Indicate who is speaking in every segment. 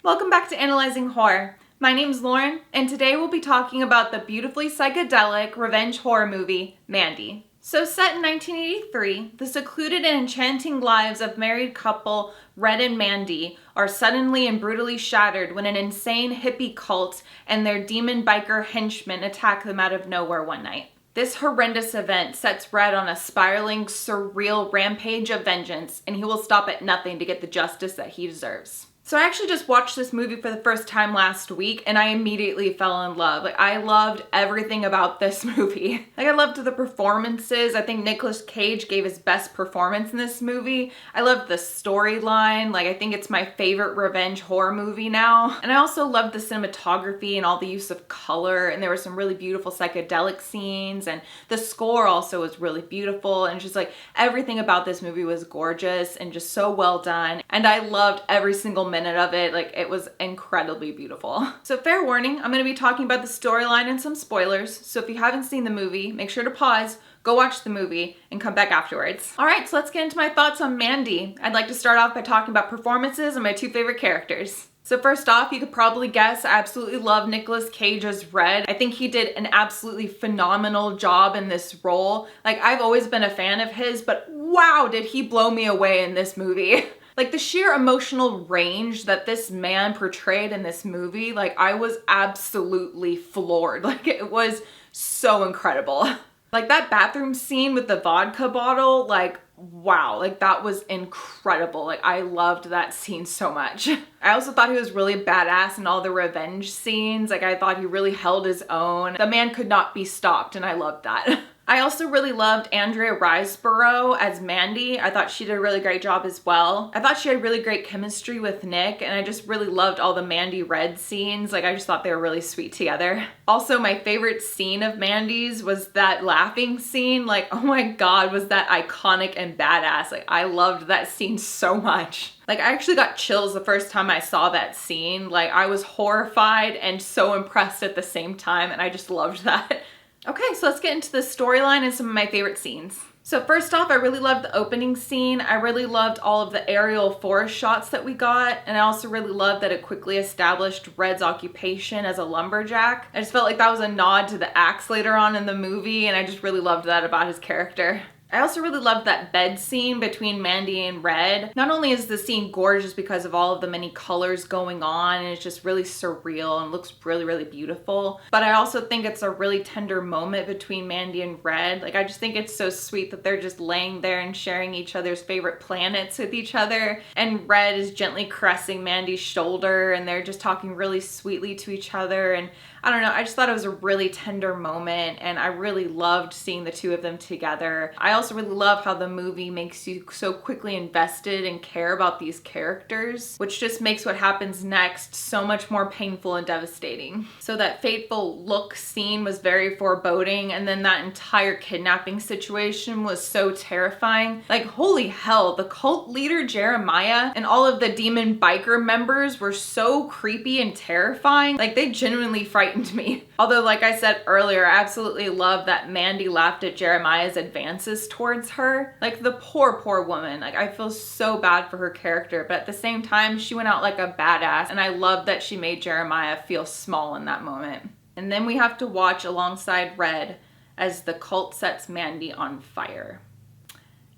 Speaker 1: Welcome back to Analyzing Horror. My name's Lauren, and today we'll be talking about the beautifully psychedelic revenge horror movie, Mandy. So set in 1983, the secluded and enchanting lives of married couple Red and Mandy are suddenly and brutally shattered when an insane hippie cult and their demon biker henchmen attack them out of nowhere one night. This horrendous event sets Red on a spiraling, surreal rampage of vengeance, and he will stop at nothing to get the justice that he deserves. So I actually just watched this movie for the first time last week, and I immediately fell in love. I loved everything about this movie. I loved the performances. I think Nicolas Cage gave his best performance in this movie. I loved the storyline. I think it's my favorite revenge horror movie now. And I also loved the cinematography and all the use of color, and there were some really beautiful psychedelic scenes, and the score also was really beautiful, and just everything about this movie was gorgeous and just so well done. And I loved every single minute of it. It was incredibly beautiful. So fair warning, I'm going to be talking about the storyline and some spoilers. So if you haven't seen the movie, make sure to pause, go watch the movie, and come back afterwards. All right, so let's get into my thoughts on Mandy. I'd like to start off by talking about performances and my two favorite characters. So first off, you could probably guess, I absolutely love Nicolas Cage as Red. I think he did an absolutely phenomenal job in this role. I've always been a fan of his, but wow, did he blow me away in this movie. The sheer emotional range that this man portrayed in this movie, I was absolutely floored. It was so incredible. That bathroom scene with the vodka bottle, wow, that was incredible. I loved that scene so much. I also thought he was really badass in all the revenge scenes. I thought he really held his own. The man could not be stopped, and I loved that. I also really loved Andrea Riseborough as Mandy. I thought she did a really great job as well. I thought she had really great chemistry with Nick, and I just really loved all the Mandy Red scenes. I just thought they were really sweet together. Also, my favorite scene of Mandy's was that laughing scene. Oh my god, was that iconic and badass. I loved that scene so much. I actually got chills the first time I saw that scene. I was horrified and so impressed at the same time, and I just loved that. Okay, so let's get into the storyline and some of my favorite scenes. So first off, I really loved the opening scene. I really loved all of the aerial forest shots that we got, and I also really loved that it quickly established Red's occupation as a lumberjack. I just felt like that was a nod to the axe later on in the movie, and I just really loved that about his character. I also really loved that bed scene between Mandy and Red. Not only is the scene gorgeous because of all of the many colors going on, and it's just really surreal and looks really, really beautiful, but I also think it's a really tender moment between Mandy and Red. I just think it's so sweet that they're just laying there and sharing each other's favorite planets with each other, and Red is gently caressing Mandy's shoulder, and they're just talking really sweetly to each other, and I don't know, I just thought it was a really tender moment, and I really loved seeing the two of them together. I also really love how the movie makes you so quickly invested and care about these characters, which just makes what happens next so much more painful and devastating. So that fateful look scene was very foreboding, and then that entire kidnapping situation was so terrifying. Holy hell, the cult leader Jeremiah and all of the demon biker members were so creepy and terrifying. They genuinely frightened me. Although, like I said earlier, I absolutely love that Mandy laughed at Jeremiah's advances towards her. The poor woman. I feel so bad for her character, but at the same time, she went out like a badass, and I love that she made Jeremiah feel small in that moment. And then we have to watch alongside Red as the cult sets Mandy on fire.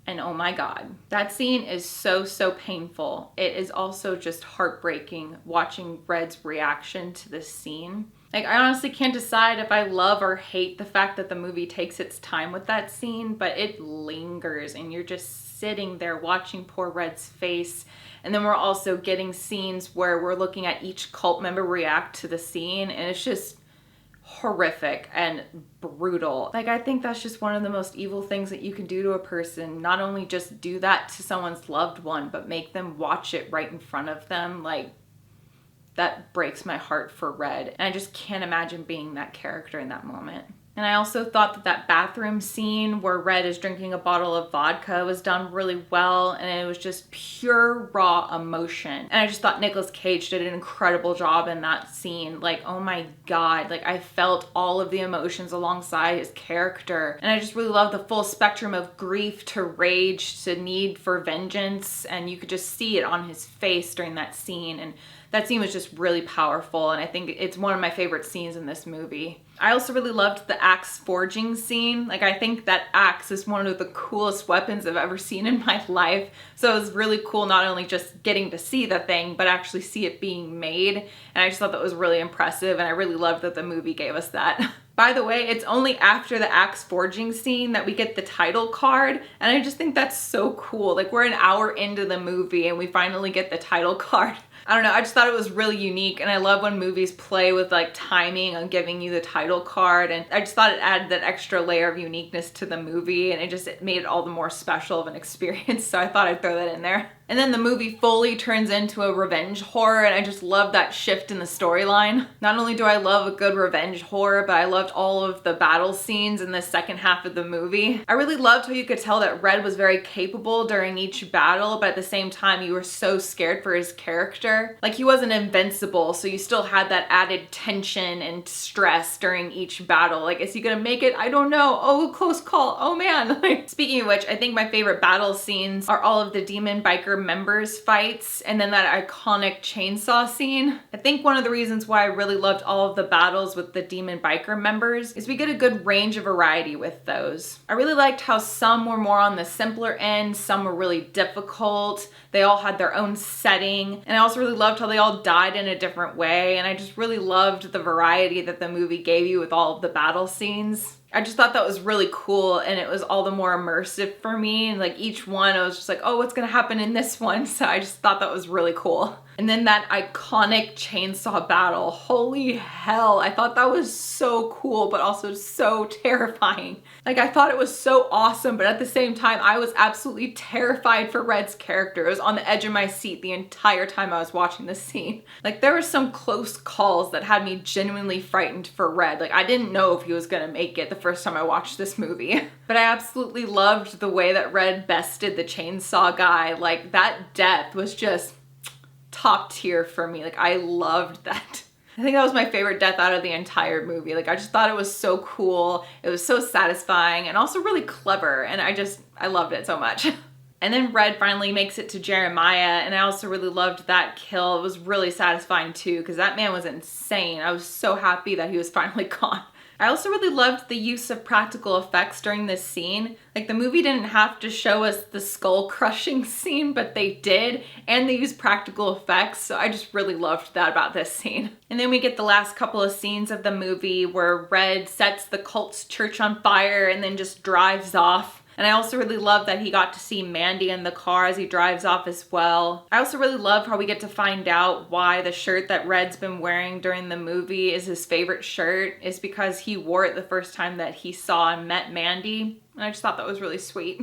Speaker 1: And oh my god, that scene is so painful. It is also just heartbreaking watching Red's reaction to this scene. I honestly can't decide if I love or hate the fact that the movie takes its time with that scene, but it lingers, and you're just sitting there watching poor Red's face. And then we're also getting scenes where we're looking at each cult member react to the scene, and it's just horrific and brutal. I think that's just one of the most evil things that you can do to a person. Not only just do that to someone's loved one, but make them watch it right in front of them. That breaks my heart for Red. And I just can't imagine being that character in that moment. And I also thought that that bathroom scene where Red is drinking a bottle of vodka was done really well, and it was just pure raw emotion. And I just thought Nicolas Cage did an incredible job in that scene. Like, oh my God, like I felt all of the emotions alongside his character. And I just really loved the full spectrum of grief to rage to need for vengeance, and you could just see it on his face during that scene. And that scene was just really powerful, and I think it's one of my favorite scenes in this movie. I also really loved the axe forging scene. Like, I think that axe is one of the coolest weapons I've ever seen in my life. So it was really cool not only just getting to see the thing, but actually see it being made. And I just thought that was really impressive, and I really loved that the movie gave us that. By the way, it's only after the axe forging scene that we get the title card, and I just think that's so cool. Like, we're an hour into the movie and we finally get the title card. I don't know, I just thought it was really unique, and I love when movies play with like timing on giving you the title card, and I just thought it added that extra layer of uniqueness to the movie, and it made it all the more special of an experience, so I thought I'd throw that in there. And then the movie fully turns into a revenge horror, and I just love that shift in the storyline. Not only do I love a good revenge horror, but I loved all of the battle scenes in the second half of the movie. I really loved how you could tell that Red was very capable during each battle, but at the same time you were so scared for his character. Like, he wasn't invincible, so you still had that added tension and stress during each battle. Like, is he gonna make it? I don't know. Oh, close call. Oh man. Like, speaking of which, I think my favorite battle scenes are all of the demon biker members fights, and then that iconic chainsaw scene. I think one of the reasons why I really loved all of the battles with the demon biker members is we get a good range of variety with those. I really liked how some were more on the simpler end, some were really difficult. They all had their own setting, and I also really loved how they all died in a different way, and I just really loved the variety that the movie gave you with all of the battle scenes. I just thought that was really cool, and it was all the more immersive for me. And like each one, I was just like, oh, what's gonna happen in this one? So I just thought that was really cool. And then that iconic chainsaw battle, holy hell. I thought that was so cool, but also so terrifying. Like, I thought it was so awesome, but at the same time, I was absolutely terrified for Red's character. I was on the edge of my seat the entire time I was watching this scene. Like, there were some close calls that had me genuinely frightened for Red. Like, I didn't know if he was gonna make it the first time I watched this movie. But I absolutely loved the way that Red bested the chainsaw guy. Like, that death was just top tier for me. Like, I loved that. I think that was my favorite death out of the entire movie. Like, I just thought it was so cool. It was so satisfying and also really clever, and I loved it so much. And then Red finally makes it to Jeremiah, and I also really loved that kill. It was really satisfying too, because that man was insane. I was so happy that he was finally gone. I also really loved the use of practical effects during this scene. Like, the movie didn't have to show us the skull crushing scene, but they did, and they used practical effects, so I just really loved that about this scene. And then we get the last couple of scenes of the movie where Red sets the cult's church on fire and then just drives off. And I also really love that he got to see Mandy in the car as he drives off as well. I also really love how we get to find out why the shirt that Red's been wearing during the movie is his favorite shirt. It's because he wore it the first time that he saw and met Mandy. And I just thought that was really sweet.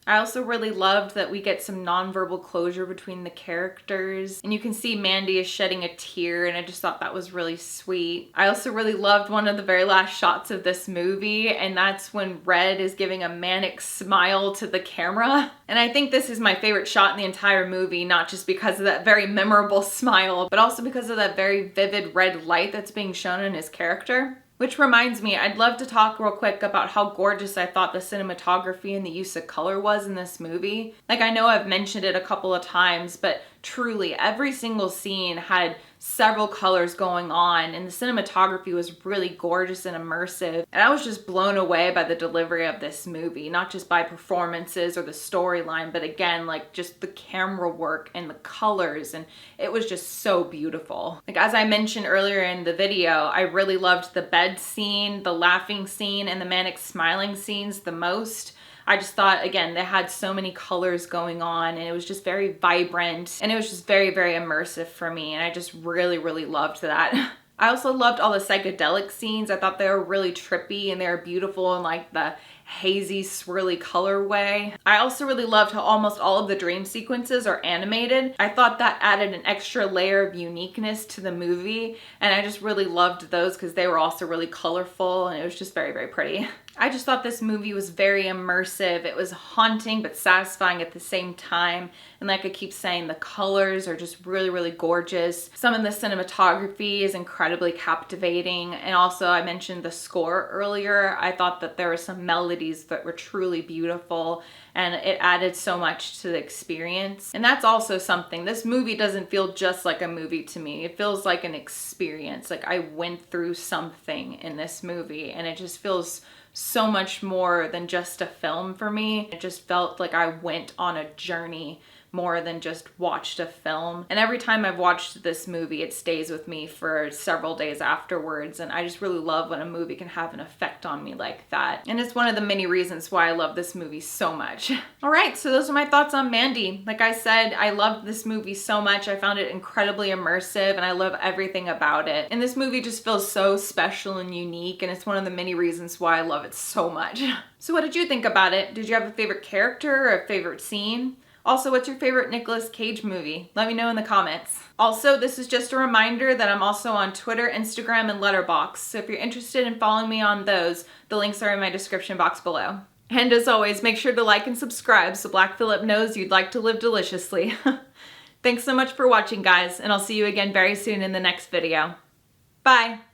Speaker 1: I also really loved that we get some nonverbal closure between the characters, and you can see Mandy is shedding a tear, and I just thought that was really sweet. I also really loved one of the very last shots of this movie, and that's when Red is giving a manic smile to the camera. And I think this is my favorite shot in the entire movie, not just because of that very memorable smile, but also because of that very vivid red light that's being shown in his character. Which reminds me, I'd love to talk real quick about how gorgeous I thought the cinematography and the use of color was in this movie. Like, I know I've mentioned it a couple of times, but truly every single scene had several colors going on, and the cinematography was really gorgeous and immersive. And I was just blown away by the delivery of this movie, not just by performances or the storyline, but again, like just the camera work and the colors, and it was just so beautiful. Like, as I mentioned earlier in the video, I really loved the bed scene, the laughing scene, and the manic smiling scenes the most. I just thought, again, they had so many colors going on, and it was just very vibrant, and it was just very, very immersive for me, and I just really, really loved that. I also loved all the psychedelic scenes. I thought they were really trippy and they were beautiful, and like the hazy, swirly colorway. I also really loved how almost all of the dream sequences are animated. I thought that added an extra layer of uniqueness to the movie, and I just really loved those because they were also really colorful, and it was just very, very pretty. I just thought this movie was very immersive. It was haunting but satisfying at the same time. And like I keep saying, the colors are just really, really gorgeous. Some of the cinematography is incredibly captivating. And also I mentioned the score earlier. I thought that there were some melodies that were truly beautiful, and it added so much to the experience. And that's also something. This movie doesn't feel just like a movie to me. It feels like an experience. Like I went through something in this movie, and it just feels so much more than just a film for me. It just felt like I went on a journey more than just watched a film. And every time I've watched this movie, it stays with me for several days afterwards. And I just really love when a movie can have an effect on me like that. And it's one of the many reasons why I love this movie so much. All right, so those are my thoughts on Mandy. Like I said, I loved this movie so much. I found it incredibly immersive, and I love everything about it. And this movie just feels so special and unique, and it's one of the many reasons why I love it so much. So what did you think about it? Did you have a favorite character or a favorite scene? Also, what's your favorite Nicolas Cage movie? Let me know in the comments. Also, this is just a reminder that I'm also on Twitter, Instagram, and Letterboxd. So if you're interested in following me on those, the links are in my description box below. And as always, make sure to like and subscribe so Black Phillip knows you'd like to live deliciously. Thanks so much for watching, guys, and I'll see you again very soon in the next video. Bye!